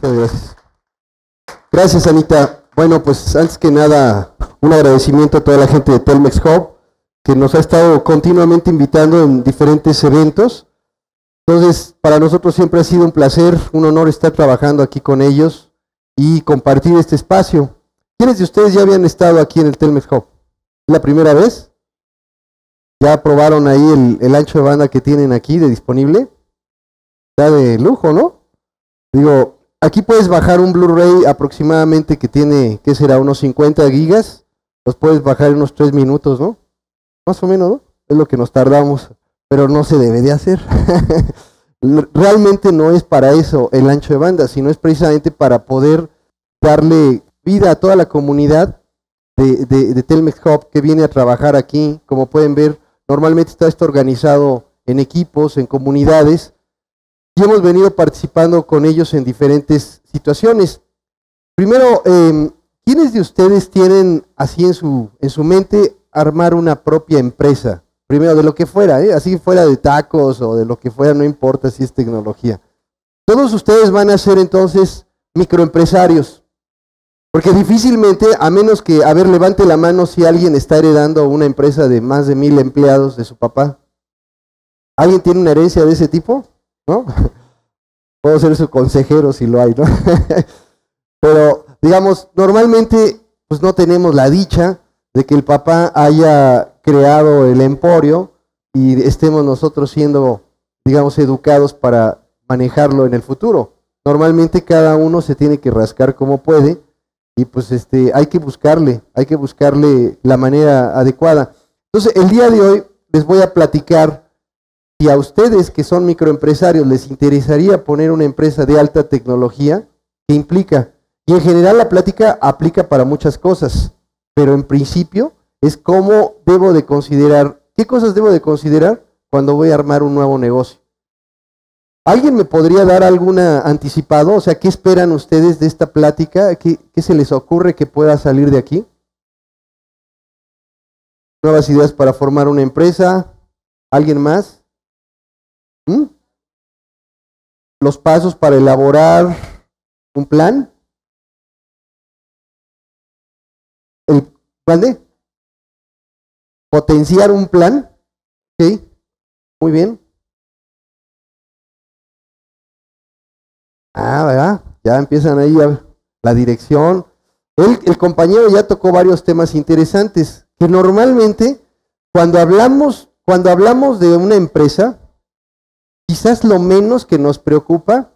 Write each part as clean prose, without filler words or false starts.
Muchas gracias. Gracias, Anita. Bueno, pues antes que nada, un agradecimiento a toda la gente de Telmex Hub, que nos ha estado continuamente invitando en diferentes eventos. Entonces, para nosotros siempre ha sido un placer, un honor estar trabajando aquí con ellos y compartir este espacio. ¿Quiénes de ustedes ya habían estado aquí en el Telmex Hub? ¿Es la primera vez? ¿Ya probaron ahí el ancho de banda que tienen aquí de disponible? Está de lujo, ¿no? Digo, aquí puedes bajar un Blu-ray aproximadamente que tiene, ¿qué será? Unos 50 gigas. Los puedes bajar en unos 3 minutos, ¿no? Más o menos, ¿no? Es lo que nos tardamos, pero no se debe de hacer. Realmente no es para eso el ancho de banda, sino es precisamente para poder darle vida a toda la comunidad de Telmex Hub que viene a trabajar aquí. Como pueden ver, normalmente está esto organizado en equipos, en comunidades, y hemos venido participando con ellos en diferentes situaciones. Primero, ¿quiénes de ustedes tienen así en su mente armar una propia empresa? Primero, de lo que fuera, así fuera de tacos o de lo que fuera, no importa si es tecnología. Todos ustedes van a ser entonces microempresarios, porque difícilmente, a menos que, a ver, levante la mano si alguien está heredando una empresa de más de 1000 empleados de su papá. ¿Alguien tiene una herencia de ese tipo? ¿No? Puedo ser su consejero si lo hay, ¿no? Pero, digamos, normalmente pues no tenemos la dicha de que el papá haya creado el emporio y estemos nosotros siendo, digamos, educados para manejarlo en el futuro. Normalmente cada uno se tiene que rascar como puede y pues hay que buscarle la manera adecuada. Entonces, el día de hoy les voy a platicar. Si a ustedes que son microempresarios les interesaría poner una empresa de alta tecnología, ¿qué implica? Y en general la plática aplica para muchas cosas, pero en principio es cómo debo de considerar, qué cosas debo de considerar cuando voy a armar un nuevo negocio. ¿Alguien me podría dar alguna anticipado? O sea, ¿qué esperan ustedes de esta plática? ¿Qué se les ocurre que pueda salir de aquí? ¿Nuevas ideas para formar una empresa? ¿Alguien más? Los pasos para elaborar un plan. El plan de potenciar un plan. ¿Ok? Muy bien. ¿Verdad? Ya empiezan ahí la dirección. El compañero ya tocó varios temas interesantes que normalmente cuando hablamos de una empresa, quizás lo menos que nos preocupa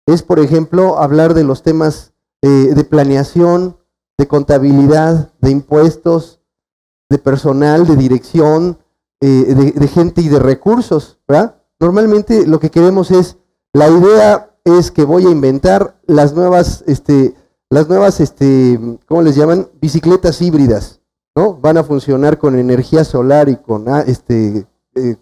es, por ejemplo, hablar de los temas de planeación, de contabilidad, de impuestos, de personal, de dirección, de gente y de recursos, ¿verdad? Normalmente lo que queremos es, la idea es que voy a inventar las nuevas, ¿cómo les llaman? Bicicletas híbridas, ¿no? Van a funcionar con energía solar y con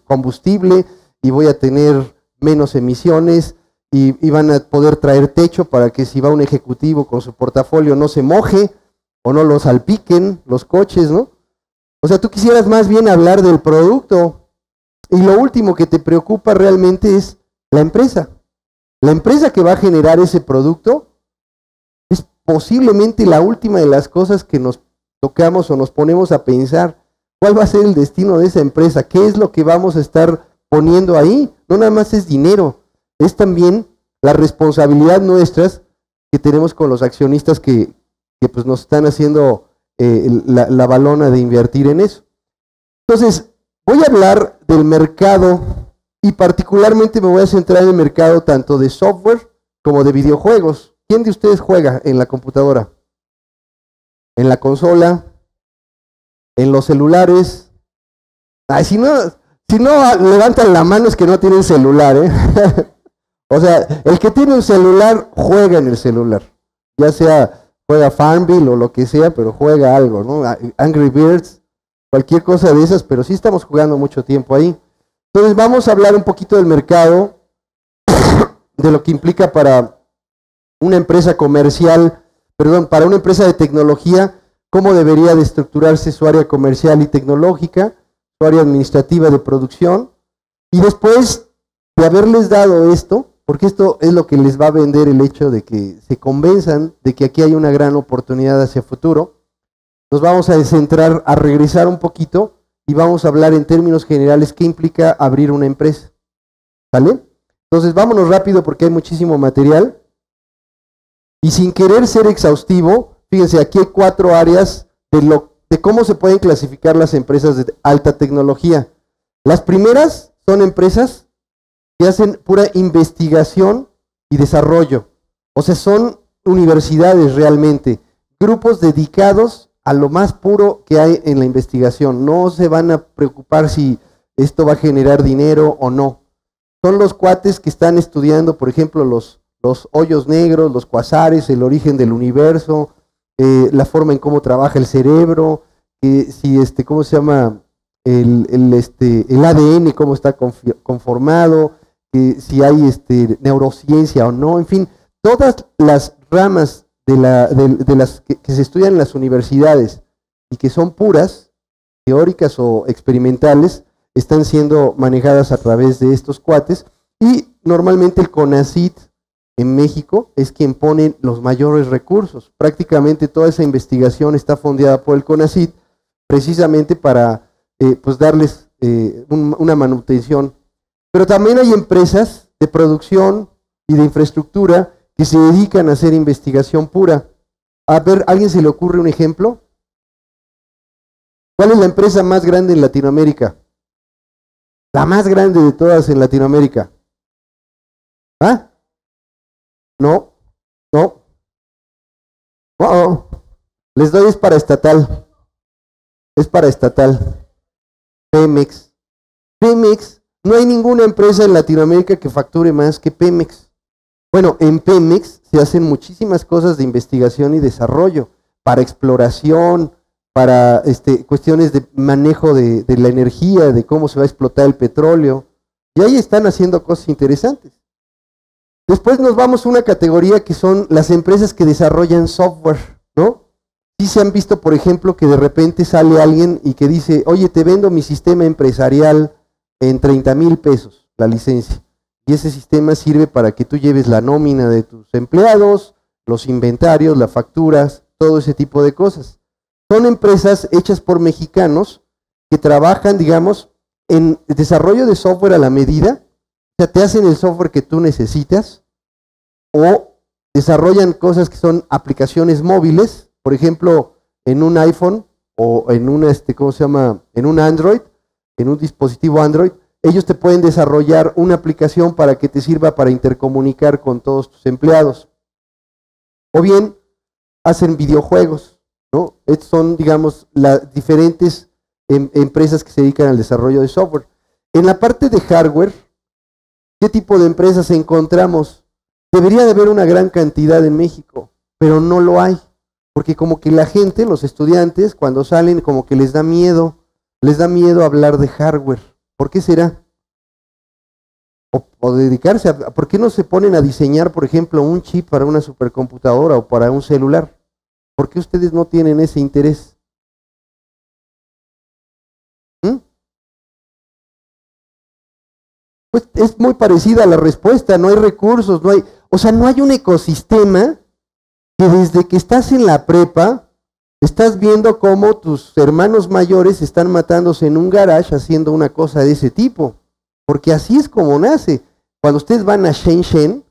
combustible y voy a tener menos emisiones y van a poder traer techo para que si va un ejecutivo con su portafolio no se moje o no lo salpiquen los coches, ¿no? O sea, tú quisieras más bien hablar del producto y lo último que te preocupa realmente es la empresa. La empresa que va a generar ese producto es posiblemente la última de las cosas que nos tocamos o nos ponemos a pensar. ¿Cuál va a ser el destino de esa empresa? ¿Qué es lo que vamos a estar poniendo ahí? No nada más es dinero, es también la responsabilidad nuestras que tenemos con los accionistas que pues nos están haciendo la balona de invertir en eso. Entonces, voy a hablar del mercado y particularmente me voy a centrar en el mercado tanto de software como de videojuegos. ¿Quién de ustedes juega en la computadora? ¿En la consola? ¿En los celulares? Ay, si no levantan la mano es que no tienen celular, O sea, el que tiene un celular juega en el celular, ya sea juega Farmville o lo que sea, pero juega algo, ¿no? Angry Birds, cualquier cosa de esas, pero sí estamos jugando mucho tiempo ahí. Entonces vamos a hablar un poquito del mercado, de lo que implica para una empresa comercial, para una empresa de tecnología, cómo debería de estructurarse su área comercial y tecnológica, su área administrativa de producción, y después de haberles dado esto, porque esto es lo que les va a vender el hecho de que se convenzan de que aquí hay una gran oportunidad hacia futuro. Nos vamos a centrar, a regresar un poquito y vamos a hablar en términos generales qué implica abrir una empresa. ¿Vale? Entonces vámonos rápido porque hay muchísimo material. Y sin querer ser exhaustivo, fíjense, aquí hay 4 áreas de cómo se pueden clasificar las empresas de alta tecnología. Las primeras son empresas que hacen pura investigación y desarrollo. O sea, son universidades realmente, grupos dedicados a lo más puro que hay en la investigación. No se van a preocupar si esto va a generar dinero o no. Son los cuates que están estudiando, por ejemplo, los hoyos negros, los cuasares, el origen del universo, la forma en cómo trabaja el cerebro, si ¿cómo se llama? El ADN, cómo está conformado, si hay neurociencia o no, en fin, todas las ramas de las que se estudian en las universidades y que son puras, teóricas o experimentales, están siendo manejadas a través de estos cuates, y normalmente el CONACYT en México es quien pone los mayores recursos. Prácticamente toda esa investigación está fondeada por el CONACYT precisamente para pues darles una manutención. Pero también hay empresas de producción y de infraestructura que se dedican a hacer investigación pura. A ver, ¿a alguien se le ocurre un ejemplo? ¿Cuál es la empresa más grande en Latinoamérica? La más grande de todas en Latinoamérica. ¿Ah? No, no. Les doy, es para estatal. Es para estatal. Pemex. Pemex, no hay ninguna empresa en Latinoamérica que facture más que Pemex. Bueno, en Pemex se hacen muchísimas cosas de investigación y desarrollo, para exploración, para cuestiones de manejo de la energía, de cómo se va a explotar el petróleo, y ahí están haciendo cosas interesantes. Después nos vamos a una categoría que son las empresas que desarrollan software, ¿no? Sí se han visto, por ejemplo, que de repente sale alguien y que dice, oye, te vendo mi sistema empresarial en 30,000 pesos, la licencia. Y ese sistema sirve para que tú lleves la nómina de tus empleados, los inventarios, las facturas, todo ese tipo de cosas. Son empresas hechas por mexicanos que trabajan, digamos, en desarrollo de software a la medida. O sea, te hacen el software que tú necesitas, o desarrollan cosas que son aplicaciones móviles, por ejemplo, en un iPhone o en un, ¿cómo se llama? En un Android, en un dispositivo Android. Ellos te pueden desarrollar una aplicación para que te sirva para intercomunicar con todos tus empleados. O bien, hacen videojuegos, ¿no? Estos son, digamos, las diferentes empresas que se dedican al desarrollo de software. En la parte de hardware, ¿qué tipo de empresas encontramos? Debería de haber una gran cantidad en México, pero no lo hay. Porque como que la gente, los estudiantes, cuando salen, como que les da miedo hablar de hardware. ¿Por qué será? O dedicarse a, ¿por qué no se ponen a diseñar, por ejemplo, un chip para una supercomputadora o para un celular? ¿Por qué ustedes no tienen ese interés? Pues es muy parecida a la respuesta, no hay recursos, no hay un ecosistema que desde que estás en la prepa, estás viendo cómo tus hermanos mayores están matándose en un garage haciendo una cosa de ese tipo. Porque así es como nace. Cuando ustedes van a Shenzhen,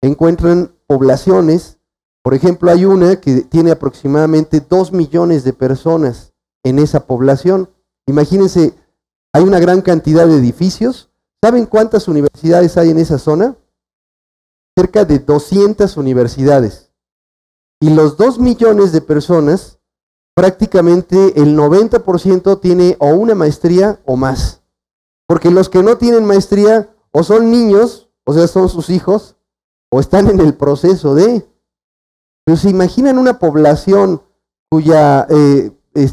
encuentran poblaciones. Por ejemplo, hay una que tiene aproximadamente 2 millones de personas en esa población. Imagínense, hay una gran cantidad de edificios. ¿Saben cuántas universidades hay en esa zona? Cerca de 200 universidades. Y los 2 millones de personas, prácticamente el 90% tiene o una maestría o más. Porque los que no tienen maestría o son niños, o sea, son sus hijos, o están en el proceso de. Pero se imaginan una población cuya,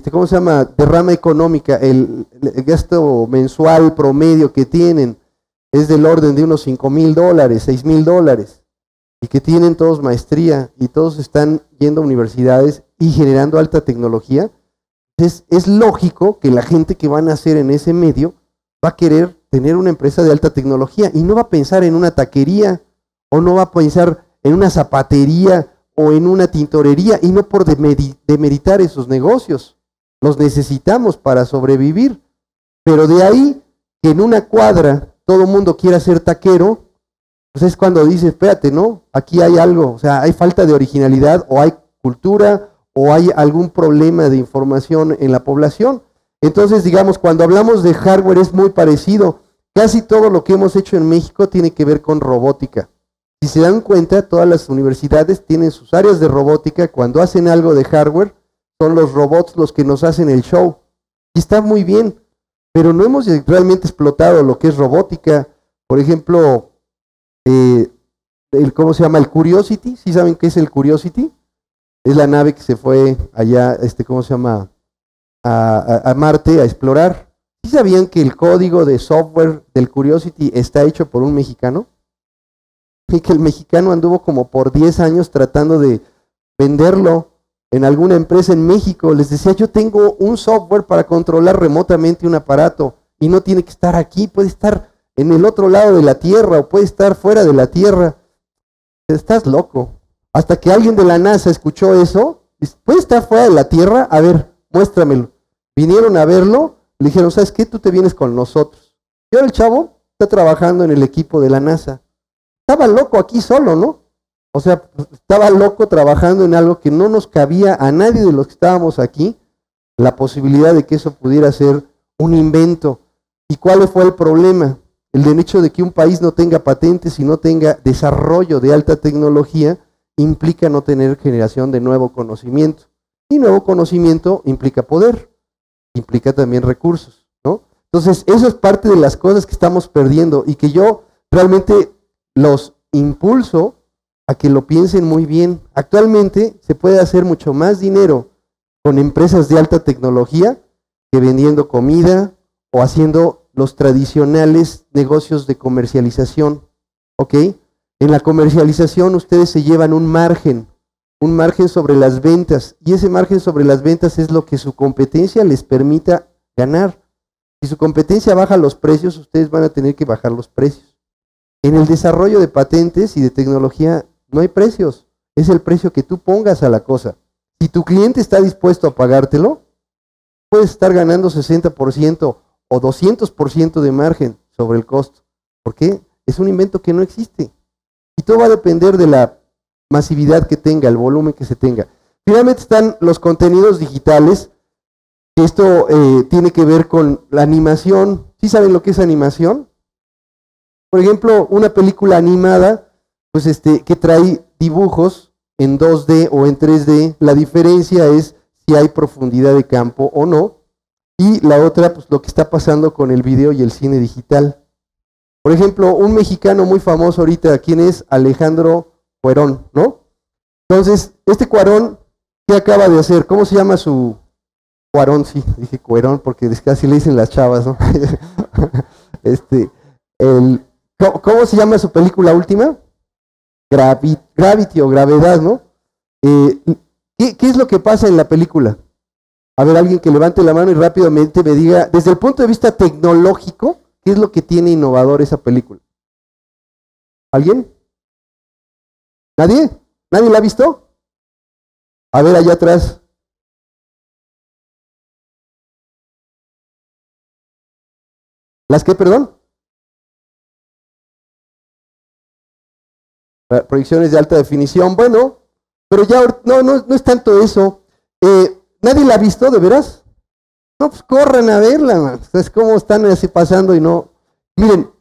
¿cómo se llama?, derrama económica, el gasto mensual promedio que tienen es del orden de unos $5,000, $6,000, y que tienen todos maestría y todos están yendo a universidades y generando alta tecnología. Es lógico que la gente que va a nacer en ese medio va a querer tener una empresa de alta tecnología y no va a pensar en una taquería o no va a pensar en una zapatería o en una tintorería, y no por demeritar esos negocios. Los necesitamos para sobrevivir. Pero de ahí que en una cuadra todo el mundo quiera ser taquero, pues es cuando dice, espérate, ¿no? Aquí hay algo, o sea, hay falta de originalidad, o hay cultura, o hay algún problema de información en la población. Entonces, digamos, cuando hablamos de hardware es muy parecido. Casi todo lo que hemos hecho en México tiene que ver con robótica. Si se dan cuenta, todas las universidades tienen sus áreas de robótica. Cuando hacen algo de hardware, son los robots los que nos hacen el show. Y está muy bien, pero no hemos realmente explotado lo que es robótica. Por ejemplo, ¿cómo se llama? El Curiosity. ¿Sí saben qué es el Curiosity? Es la nave que se fue allá, ¿cómo se llama? A Marte a explorar. ¿Sí sabían que el código de software del Curiosity está hecho por un mexicano? Y que el mexicano anduvo como por 10 años tratando de venderlo en alguna empresa en México. Les decía, yo tengo un software para controlar remotamente un aparato y no tiene que estar aquí, puede estar en el otro lado de la Tierra o puede estar fuera de la Tierra. Estás loco. Hasta que alguien de la NASA escuchó eso, ¿puede estar fuera de la Tierra? A ver, muéstramelo. Vinieron a verlo, le dijeron, ¿sabes qué? Tú te vienes con nosotros. Y ahora el chavo está trabajando en el equipo de la NASA. Estaba loco aquí solo, ¿no? O sea, estaba loco trabajando en algo que no nos cabía a nadie de los que estábamos aquí, la posibilidad de que eso pudiera ser un invento. ¿Y cuál fue el problema? El hecho de que un país no tenga patentes y no tenga desarrollo de alta tecnología implica no tener generación de nuevo conocimiento. Y nuevo conocimiento implica poder, implica también recursos, ¿no? Entonces, eso es parte de las cosas que estamos perdiendo y que yo realmente los impulso a que lo piensen muy bien. Actualmente se puede hacer mucho más dinero con empresas de alta tecnología que vendiendo comida o haciendo los tradicionales negocios de comercialización, ¿ok? En la comercialización ustedes se llevan un margen sobre las ventas, y ese margen sobre las ventas es lo que su competencia les permita ganar. Si su competencia baja los precios, ustedes van a tener que bajar los precios. En el desarrollo de patentes y de tecnología no hay precios, es el precio que tú pongas a la cosa. Si tu cliente está dispuesto a pagártelo, puedes estar ganando 60% o 200% de margen sobre el costo. ¿Por qué? Es un invento que no existe. Y todo va a depender de la masividad que tenga, el volumen que se tenga. Finalmente están los contenidos digitales. Esto tiene que ver con la animación. ¿Sí saben lo que es animación? Por ejemplo, una película animada, pues que trae dibujos en 2D o en 3D. La diferencia es si hay profundidad de campo o no. Y la otra, pues lo que está pasando con el video y el cine digital. Por ejemplo, un mexicano muy famoso ahorita, ¿quién es? Alejandro Cuarón, ¿no? Entonces, este Cuarón, ¿qué acaba de hacer? ¿Cómo se llama su Cuarón? Sí, dije Cuarón porque casi le dicen las chavas, ¿no? ¿Cómo se llama su película última? Gravity o Gravedad, ¿no? ¿Qué es lo que pasa en la película? A ver, alguien que levante la mano y rápidamente me diga, desde el punto de vista tecnológico, ¿qué es lo que tiene innovador esa película? ¿Alguien? ¿Nadie? ¿Nadie la ha visto? A ver, allá atrás. ¿Las qué, perdón? Proyecciones de alta definición. Bueno, pero ya no es tanto eso. ¿Nadie la ha visto, de veras? No, pues corran a verla, man. Es como están así pasando y no. Miren,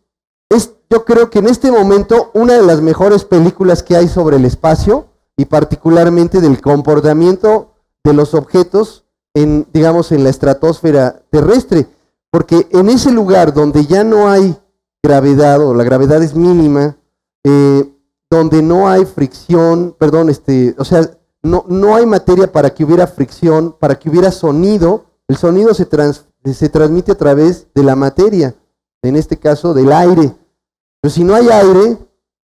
yo creo que en este momento una de las mejores películas que hay sobre el espacio y particularmente del comportamiento de los objetos digamos, en la estratosfera terrestre, porque en ese lugar donde ya no hay gravedad o la gravedad es mínima, donde no hay fricción, perdón, o sea, no hay materia para que hubiera fricción, para que hubiera sonido. El sonido se transmite a través de la materia, en este caso del aire. Pero si no hay aire,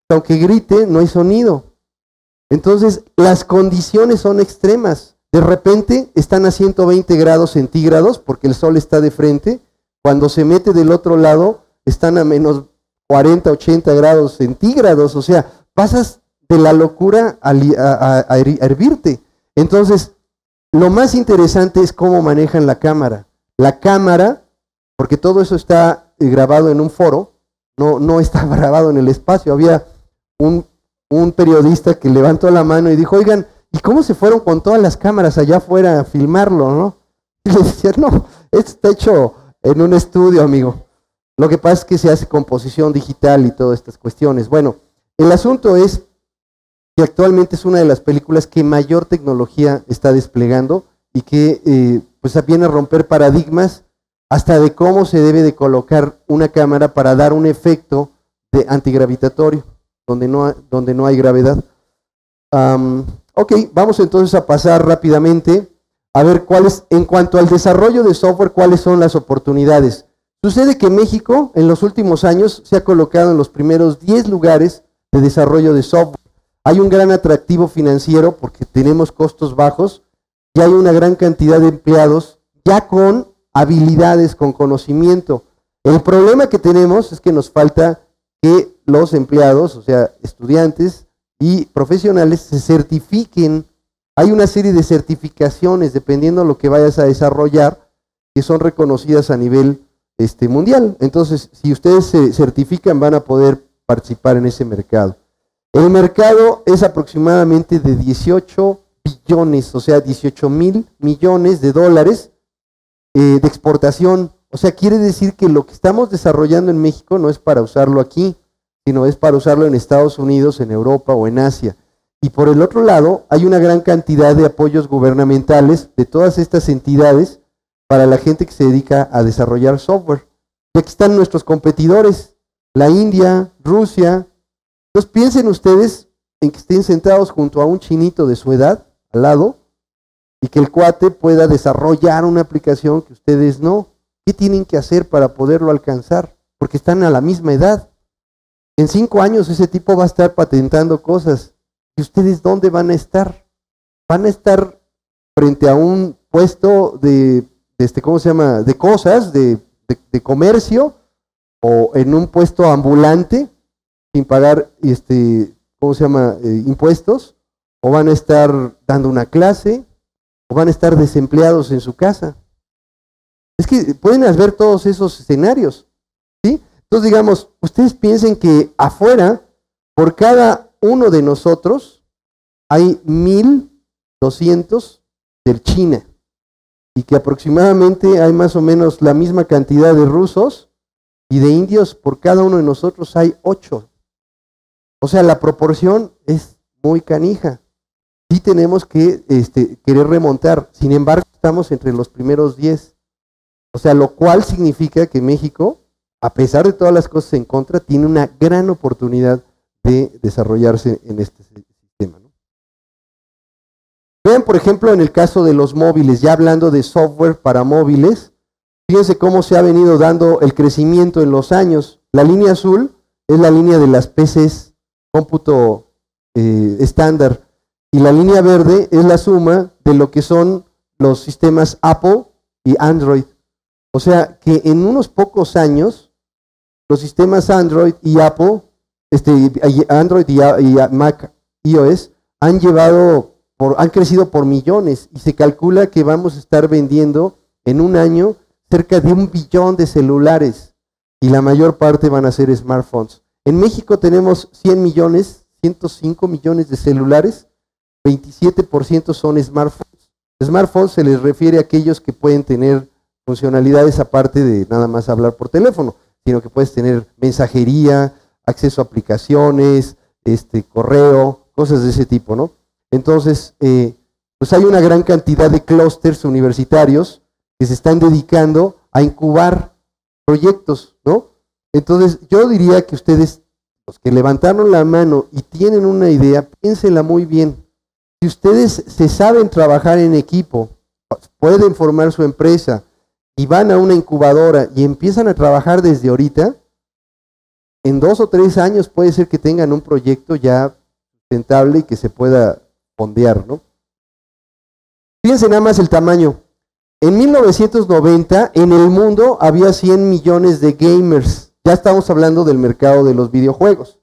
aunque grite, no hay sonido. Entonces, las condiciones son extremas. De repente están a 120 grados centígrados porque el sol está de frente. Cuando se mete del otro lado, están a menos 40, 80 grados centígrados. O sea, pasas de la locura a hervirte. Entonces, lo más interesante es cómo manejan la cámara. La cámara, porque todo eso está grabado en un foro, no está grabado en el espacio. Había un periodista que levantó la mano y dijo, oigan, ¿y cómo se fueron con todas las cámaras allá afuera a filmarlo, no? Y le decía, no, esto está hecho en un estudio, amigo. Lo que pasa es que se hace composición digital y todas estas cuestiones. Bueno, el asunto es que actualmente es una de las películas que mayor tecnología está desplegando y que pues viene a romper paradigmas hasta de cómo se debe de colocar una cámara para dar un efecto de antigravitatorio, donde no hay gravedad. Ok, vamos entonces a pasar rápidamente a ver en cuanto al desarrollo de software, cuáles son las oportunidades. Sucede que México en los últimos años se ha colocado en los primeros 10 lugares de desarrollo de software. Hay un gran atractivo financiero porque tenemos costos bajos y hay una gran cantidad de empleados ya con habilidades, con conocimiento. El problema que tenemos es que nos falta que los empleados, o sea, estudiantes y profesionales, se certifiquen. Hay una serie de certificaciones, dependiendo de lo que vayas a desarrollar, que son reconocidas a nivel mundial. Entonces, si ustedes se certifican, van a poder participar en ese mercado. El mercado es aproximadamente de 18 billones, o sea, 18,000 millones de dólares de exportación. O sea, quiere decir que lo que estamos desarrollando en México no es para usarlo aquí, sino es para usarlo en Estados Unidos, en Europa o en Asia. Y por el otro lado, hay una gran cantidad de apoyos gubernamentales de todas estas entidades para la gente que se dedica a desarrollar software. Y aquí están nuestros competidores, la India, Rusia. Entonces piensen ustedes en que estén sentados junto a un chinito de su edad, al lado, y que el cuate pueda desarrollar una aplicación que ustedes no. ¿Qué tienen que hacer para poderlo alcanzar? Porque están a la misma edad. En 5 años ese tipo va a estar patentando cosas. ¿Y ustedes dónde van a estar? Van a estar frente a un puesto ¿cómo se llama? De cosas, de comercio, o en un puesto ambulante, sin pagar, ¿cómo se llama? Impuestos, o van a estar dando una clase, o van a estar desempleados en su casa. Es que pueden ver todos esos escenarios, ¿sí? Entonces, digamos, ustedes piensen que afuera, por cada uno de nosotros, hay 1,200 de China, y que aproximadamente hay más o menos la misma cantidad de rusos y de indios. Por cada uno de nosotros hay 8. O sea, la proporción es muy canija. Sí tenemos que querer remontar. Sin embargo, estamos entre los primeros 10. O sea, lo cual significa que México, a pesar de todas las cosas en contra, tiene una gran oportunidad de desarrollarse en este sistema, ¿no? Vean, por ejemplo, en el caso de los móviles, ya hablando de software para móviles, fíjense cómo se ha venido dando el crecimiento en los años. La línea azul es la línea de las PCs, cómputo estándar, y la línea verde es la suma de lo que son los sistemas Apple y Android. O sea que en unos pocos años, los sistemas Android y Apple, Android y Mac iOS, han crecido por millones, y se calcula que vamos a estar vendiendo en un año cerca de 1 billón de celulares, y la mayor parte van a ser smartphones. En México tenemos 100 millones, 105 millones de celulares, 27% son smartphones. Smartphones se les refiere a aquellos que pueden tener funcionalidades aparte de nada más hablar por teléfono, sino que puedes tener mensajería, acceso a aplicaciones, correo, cosas de ese tipo, ¿no? Entonces, pues hay una gran cantidad de clústeres universitarios que se están dedicando a incubar proyectos, ¿no? Entonces, yo diría que ustedes, los que levantaron la mano y tienen una idea, piénsenla muy bien. Si ustedes se saben trabajar en equipo, pueden formar su empresa y van a una incubadora y empiezan a trabajar desde ahorita, en 2 o 3 años puede ser que tengan un proyecto ya sustentable y que se pueda fondear, ¿no? Fíjense nada más el tamaño. En 1990, en el mundo había 100 millones de gamers. Ya estamos hablando del mercado de los videojuegos.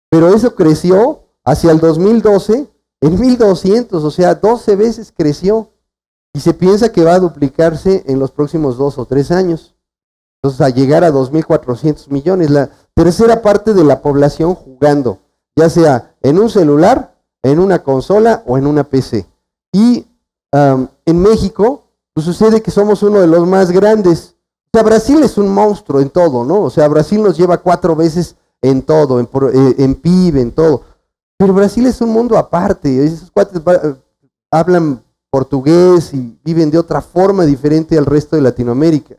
Pero eso creció hacia el 2012 en 1200, o sea, 12 veces creció. Y se piensa que va a duplicarse en los próximos 2 o 3 años. Entonces, a llegar a 2.400 millones, la tercera parte de la población jugando, ya sea en un celular, en una consola o en una PC. Y en México, pues sucede que somos uno de los más grandes. O sea, Brasil es un monstruo en todo, ¿no? O sea, Brasil nos lleva 4 veces en todo, en PIB, en todo. Pero Brasil es un mundo aparte. Esos cuates hablan portugués y viven de otra forma diferente al resto de Latinoamérica.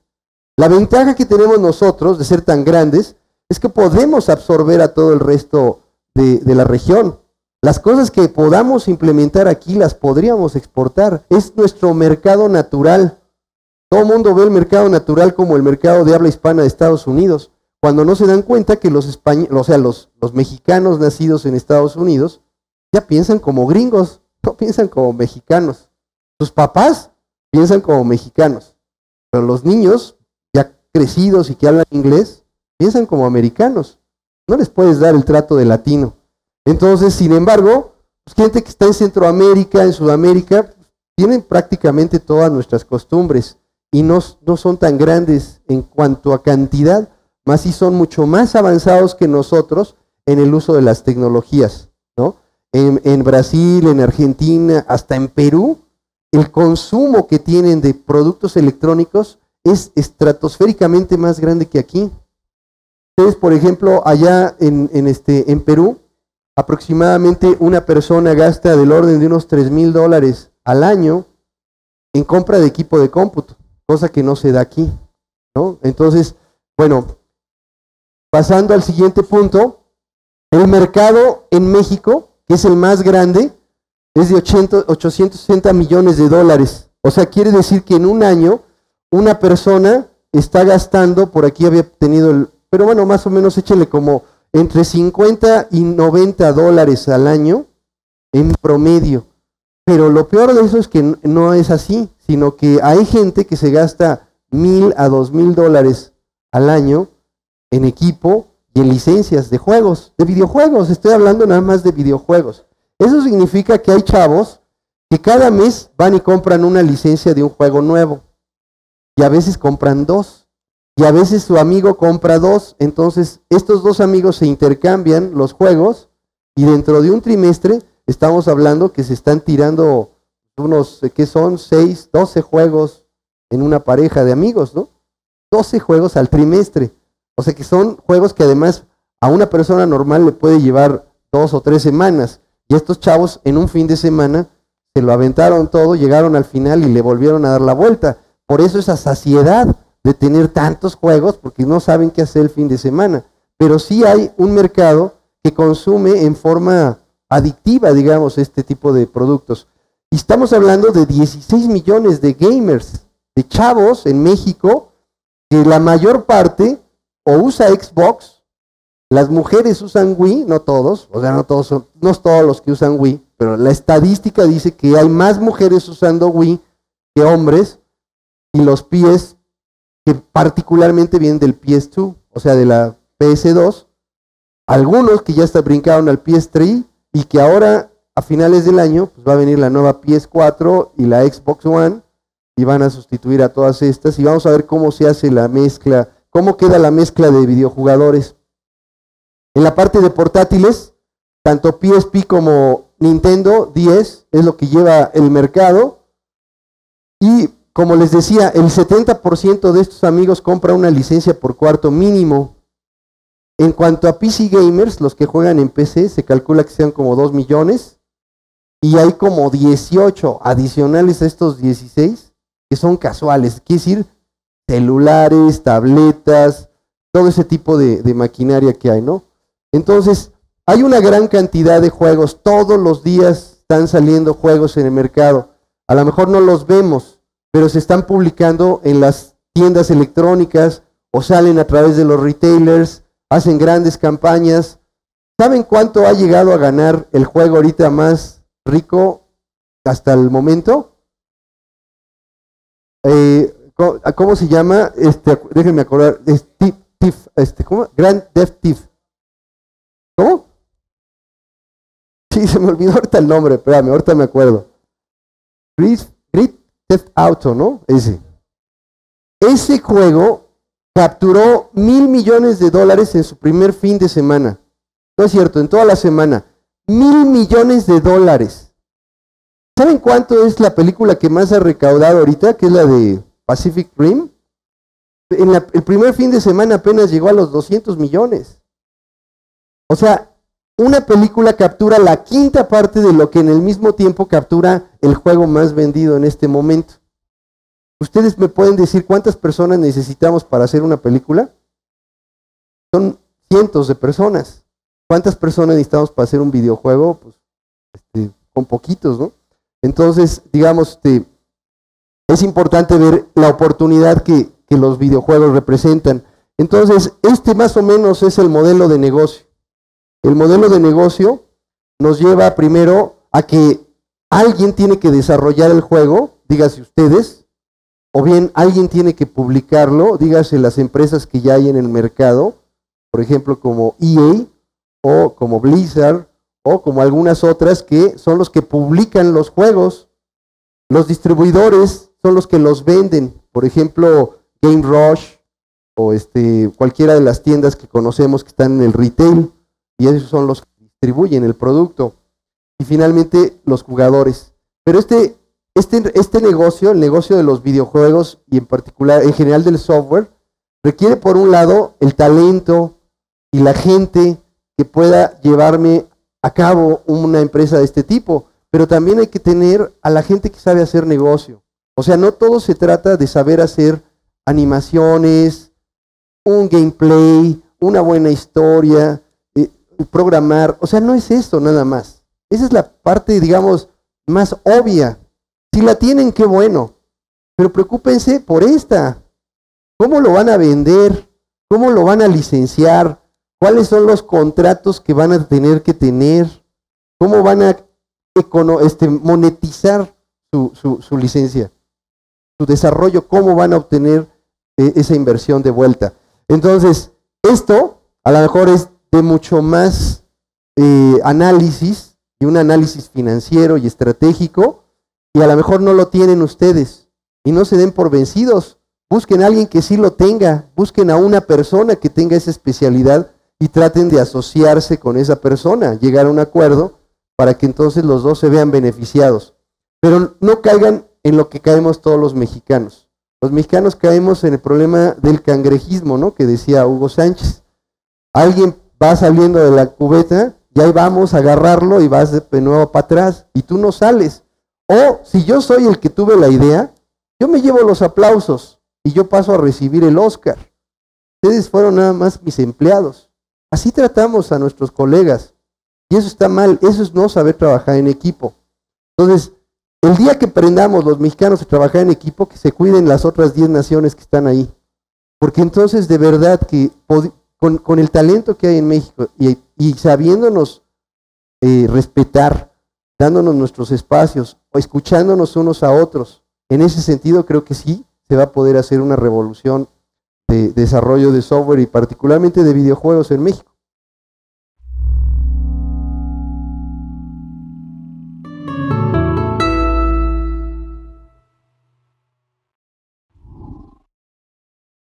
La ventaja que tenemos nosotros de ser tan grandes es que podemos absorber a todo el resto de la región. Las cosas que podamos implementar aquí las podríamos exportar. Es nuestro mercado natural. Todo el mundo ve el mercado natural como el mercado de habla hispana de Estados Unidos, cuando no se dan cuenta que los mexicanos nacidos en Estados Unidos ya piensan como gringos, no piensan como mexicanos. Sus papás piensan como mexicanos, pero los niños ya crecidos y que hablan inglés piensan como americanos. No les puedes dar el trato de latino. Entonces, sin embargo, pues, gente que está en Centroamérica, en Sudamérica, tienen prácticamente todas nuestras costumbres y no son tan grandes en cuanto a cantidad, más sí son mucho más avanzados que nosotros en el uso de las tecnologías, ¿no? En Brasil, en Argentina, hasta en Perú, el consumo que tienen de productos electrónicos es estratosféricamente más grande que aquí. Ustedes, por ejemplo, allá en Perú, aproximadamente una persona gasta del orden de unos $3,000 al año en compra de equipo de cómputo, cosa que no se da aquí, ¿no? Entonces, bueno, pasando al siguiente punto, el mercado en México, que es el más grande, es de 860 millones de dólares. O sea, quiere decir que en un año una persona está gastando, por aquí había tenido pero bueno, más o menos échele como entre 50 y 90 dólares al año en promedio. Pero lo peor de eso es que no es así, sino que hay gente que se gasta 1,000 a 2,000 dólares al año en equipo y en licencias de juegos, de videojuegos. Estoy hablando nada más de videojuegos. Eso significa que hay chavos que cada mes van y compran una licencia de un juego nuevo. Y a veces compran 2. Y a veces su amigo compra 2. Entonces, estos 2 amigos se intercambian los juegos y dentro de un trimestre estamos hablando que se están tirando unos, ¿qué son? 6, 12 juegos en una pareja de amigos, ¿no? 12 juegos al trimestre. O sea que son juegos que además a una persona normal le puede llevar 2 o 3 semanas. Y estos chavos en un fin de semana se lo aventaron todo, llegaron al final y le volvieron a dar la vuelta. Por eso esa saciedad de tener tantos juegos, porque no saben qué hacer el fin de semana. Pero sí hay un mercado que consume en forma adictiva, digamos, este tipo de productos. Y estamos hablando de 16 millones de gamers, de chavos en México, que la mayor parte o usa Xbox, las mujeres usan Wii, no todos, o sea, no todos los que usan Wii, pero la estadística dice que hay más mujeres usando Wii que hombres, y los PS que particularmente vienen del PS2, o sea, de la PS2, algunos que ya hasta brincaron al PS3 y que ahora a finales del año pues va a venir la nueva PS4 y la Xbox One y van a sustituir a todas estas y vamos a ver cómo se hace la mezcla, cómo queda la mezcla de videojugadores. En la parte de portátiles, tanto PSP como Nintendo 10 es lo que lleva el mercado y como les decía, el 70% de estos amigos compra una licencia por cuarto mínimo. En cuanto a PC gamers, los que juegan en PC, se calcula que sean como 2 millones. Y hay como 18 adicionales a estos 16 que son casuales. Quiere decir, celulares, tabletas, todo ese tipo de maquinaria que hay, ¿no? Entonces, hay una gran cantidad de juegos. Todos los días están saliendo juegos en el mercado. A lo mejor no los vemos, pero se están publicando en las tiendas electrónicas o salen a través de los retailers, hacen grandes campañas. ¿Saben cuánto ha llegado a ganar el juego ahorita más rico hasta el momento? ¿Cómo se llama? Déjenme acordar. ¿Cómo? Grand Theft Theft. ¿Cómo? Sí, se me olvidó ahorita el nombre, espérame, ahorita me acuerdo. Grand Theft Auto, ¿no? Ese juego capturó $1,000 millones en su primer fin de semana. No es cierto, en toda la semana. $1,000 millones. ¿Saben cuánto es la película que más ha recaudado ahorita? Que es la de Pacific Rim. El primer fin de semana apenas llegó a los 200 millones. O sea, una película captura la quinta parte de lo que en el mismo tiempo captura el juego más vendido en este momento. ¿Ustedes me pueden decir cuántas personas necesitamos para hacer una película? Son cientos de personas. ¿Cuántas personas necesitamos para hacer un videojuego? Pues con poquitos, ¿no? Entonces, digamos, es importante ver la oportunidad que los videojuegos representan. Entonces, más o menos es el modelo de negocio. El modelo de negocio nos lleva primero a que alguien tiene que desarrollar el juego, dígase ustedes, o bien alguien tiene que publicarlo, dígase las empresas que ya hay en el mercado, por ejemplo como EA o como Blizzard o como algunas otras que son los que publican los juegos. Los distribuidores son los que los venden, por ejemplo Game Rush o cualquiera de las tiendas que conocemos que están en el retail, y esos son los que distribuyen el producto. Y finalmente los jugadores. Pero este negocio, el negocio de los videojuegos y en particular, en general del software, requiere por un lado el talento y la gente que pueda llevarme a cabo una empresa de este tipo, pero también hay que tener a la gente que sabe hacer negocio. O sea, no todo se trata de saber hacer animaciones, un gameplay, una buena historia, programar. O sea, no es eso nada más. Esa es la parte, digamos, más obvia. Si la tienen, qué bueno. Pero preocúpense por esta. ¿Cómo lo van a vender? ¿Cómo lo van a licenciar? ¿Cuáles son los contratos que van a tener que tener? ¿Cómo van a monetizar su licencia? Su desarrollo, ¿cómo van a obtener esa inversión de vuelta? Entonces, esto a lo mejor es de mucho más análisis, y un análisis financiero y estratégico, y a lo mejor no lo tienen ustedes, y no se den por vencidos. Busquen a alguien que sí lo tenga, busquen a una persona que tenga esa especialidad y traten de asociarse con esa persona, llegar a un acuerdo para que entonces los dos se vean beneficiados. Pero no caigan en lo que caemos todos los mexicanos. Los mexicanos caemos en el problema del cangrejismo, ¿no? Que decía Hugo Sánchez. Alguien va saliendo de la cubeta y ahí vamos a agarrarlo y vas de nuevo para atrás y tú no sales. O si yo soy el que tuve la idea, yo me llevo los aplausos y yo paso a recibir el Oscar. Ustedes fueron nada más mis empleados. Así tratamos a nuestros colegas y eso está mal, eso es no saber trabajar en equipo. Entonces, el día que aprendamos los mexicanos a trabajar en equipo, que se cuiden las otras 10 naciones que están ahí. Porque entonces de verdad que con el talento que hay en México y sabiéndonos respetar, dándonos nuestros espacios, o escuchándonos unos a otros, en ese sentido creo que sí se va a poder hacer una revolución de desarrollo de software y particularmente de videojuegos en México.